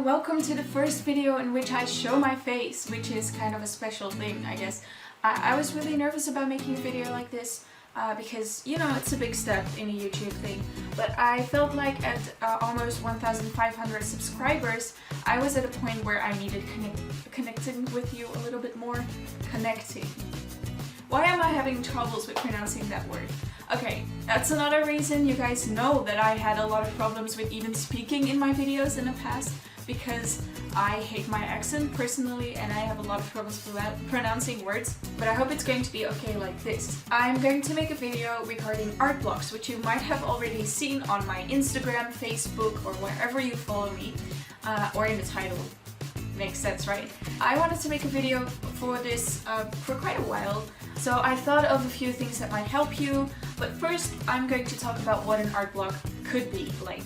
welcome to the first video in which I show my face, which is kind of a special thing, I guess. I was really nervous about making a video like this because, you know, it's a big step in a YouTube thing, but I felt like at almost 1,500 subscribers, I was at a point where I needed connecting with you a little bit more. Connecting. Why am I having troubles with pronouncing that word? Okay, that's another reason. You guys know that I had a lot of problems with even speaking in my videos in the past because I hate my accent personally and I have a lot of problems pronouncing words, but I hope it's going to be okay like this. I'm going to make a video regarding art blocks, which you might have already seen on my Instagram, Facebook, or wherever you follow me, or in the title. Makes sense, right? I wanted to make a video for this for quite a while, so I thought of a few things that might help you, but first I'm going to talk about what an art block could be like.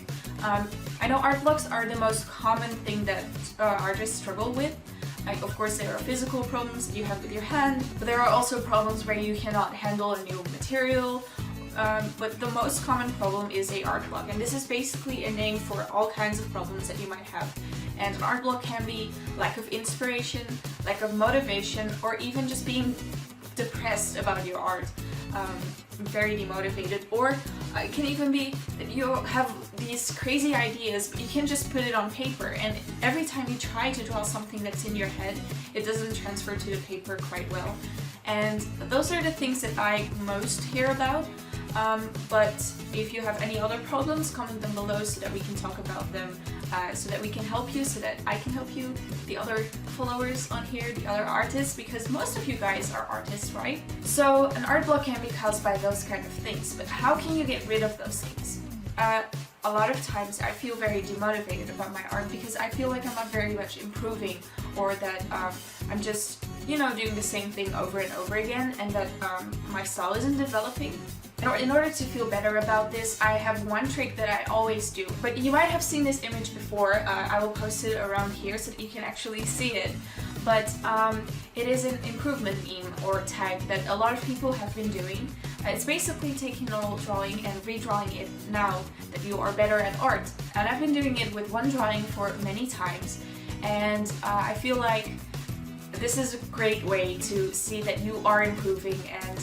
I know art blocks are the most common thing that artists struggle with. Like, of course, there are physical problems that you have with your hand, but there are also problems where you cannot handle a new material. But the most common problem is a art block, and this is basically a name for all kinds of problems that you might have. And an art block can be lack of inspiration, lack of motivation, or even just being depressed about your art, very demotivated, or it can even be that you have these crazy ideas but you can just put it on paper, and every time you try to draw something that's in your head, it doesn't transfer to the paper quite well. And those are the things that I most hear about. But if you have any other problems, comment them below so that we can talk about them, so that we can help you, so that I can help you, the other followers on here, the other artists, because most of you guys are artists, right? So an art block can be caused by those kind of things, but how can you get rid of those things? A lot of times I feel very demotivated about my art because I feel like I'm not very much improving, or that I'm just, you know, doing the same thing over and over again, and that my style isn't developing. In order to feel better about this, I have one trick that I always do. But you might have seen this image before. I will post it around here so that you can actually see it. But it is an improvement meme or tag that a lot of people have been doing. It's basically taking an old drawing and redrawing it now that you are better at art. And I've been doing it with one drawing for many times. And I feel like this is a great way to see that you are improving, and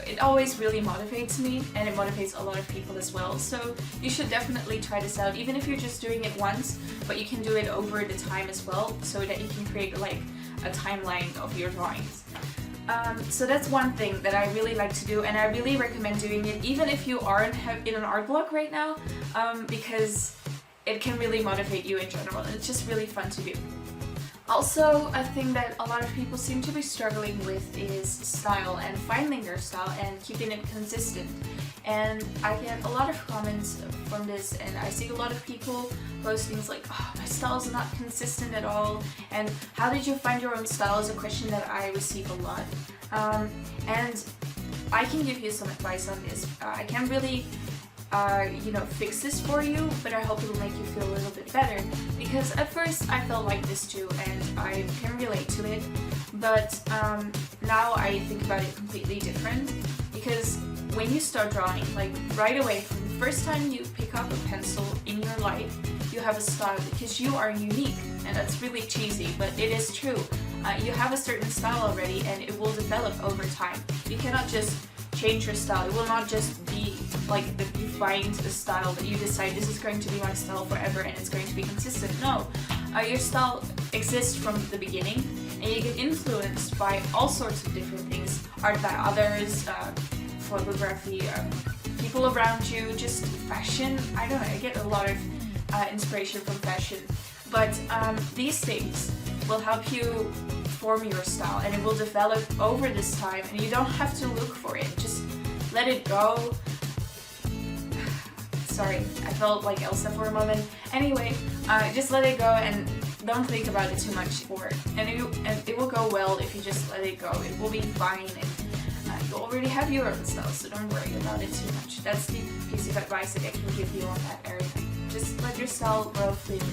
it always really motivates me, and it motivates a lot of people as well. So you should definitely try this out, even if you're just doing it once, but you can do it over the time as well, so that you can create like a timeline of your drawings. So that's one thing that I really like to do, and I really recommend doing it even if you aren't in an art block right now, because it can really motivate you in general, and it's just really fun to do. Also, a thing that a lot of people seem to be struggling with is style, and finding their style and keeping it consistent. And I get a lot of comments from this, and I see a lot of people post things like, oh, my style is not consistent at all, and how did you find your own style is a question that I receive a lot. And I can give you some advice on this. I can't really you know, fix this for you, but I hope it will make you feel a little bit better, because at first I felt like this too, and I can relate to it, but now I think about it completely different, because when you start drawing, like right away from the first time you pick up a pencil in your life, you have a style, because you are unique, and that's really cheesy, but it is true. You have a certain style already, and it will develop over time. You cannot just change your style. It will not just be like that you find a style that you decide this is going to be my style forever and it's going to be consistent. No, your style exists from the beginning, and you get influenced by all sorts of different things, art by others, photography, people around you, just fashion. I don't know, I get a lot of inspiration from fashion, but these things will help you form your style, and it will develop over this time, and you don't have to look for it, just let it go. Sorry, I felt like Elsa for a moment. Anyway, just let it go and don't think about it too much, and it will go well if you just let it go. It will be fine, and you already have your own style, so don't worry about it too much. That's the piece of advice that I can give you on that area. Just let your style grow freely.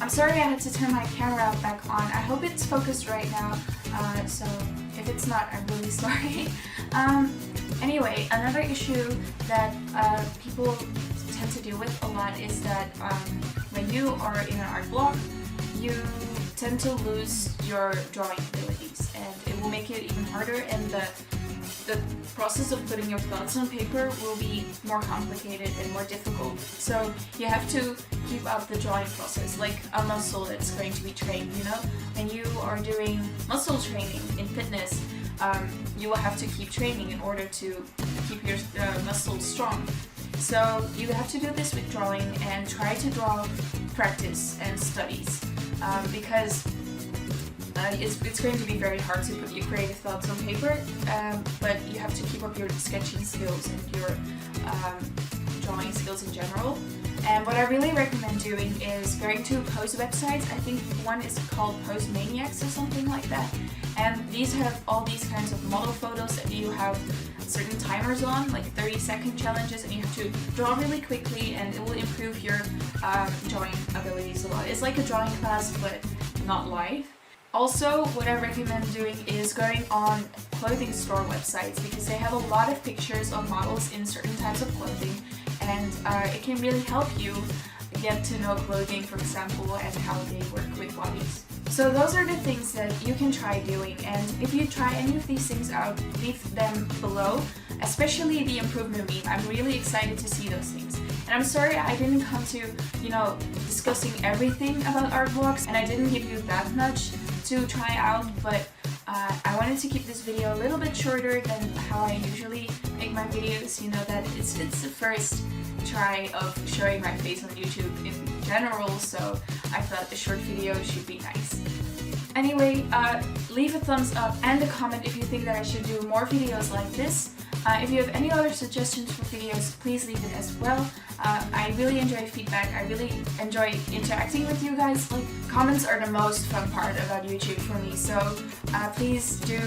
I'm sorry I had to turn my camera back on. I hope it's focused right now, so if it's not, I'm really sorry. Anyway, another issue that people tend to deal with a lot is that when you are in an art block, you tend to lose your drawing abilities, and it will make it even harder, and the process of putting your thoughts on paper will be more complicated and more difficult. So you have to keep up the drawing process, like a muscle that's going to be trained, you know? When you are doing muscle training in fitness, you will have to keep training in order to keep your muscles strong. So you have to do this with drawing, and try to draw, practice, and studies, because it's going to be very hard to put your creative thoughts on paper, but you have to keep up your sketching skills and your drawing skills in general. And what I really recommend doing is going to pose websites. I think one is called Pose Maniacs or something like that. And these have all these kinds of model photos that you have certain timers on, like 30-second challenges, and you have to draw really quickly, and it will improve your drawing abilities a lot. It's like a drawing class, but not live. Also, what I recommend doing is going on clothing store websites, because they have a lot of pictures of models in certain types of clothing, and it can really help you get to know clothing, for example, and how they work with bodies. So those are the things that you can try doing, and if you try any of these things out, leave them below, especially the improvement meme. I'm really excited to see those things. And I'm sorry I didn't come to, discussing everything about art blocks, and I didn't give you that much to try out, but I wanted to keep this video a little bit shorter than how I usually make my videos. You know that it's the first try of showing my face on YouTube in general, so I thought a short video should be nice. Anyway, leave a thumbs up and a comment if you think that I should do more videos like this. If you have any other suggestions for videos, please leave it as well. I really enjoy feedback. I really enjoy interacting with you guys. Like, comments are the most fun part about YouTube for me, so please do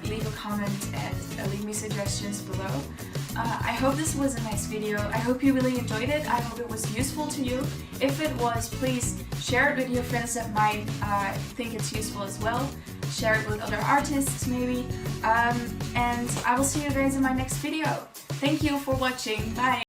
leave a comment and leave me suggestions below. I hope this was a nice video. I hope you really enjoyed it. I hope it was useful to you. If it was, please share it with your friends that might think it's useful as well. Share it with other artists maybe. And I will see you guys in my next video. Thank you for watching. Bye!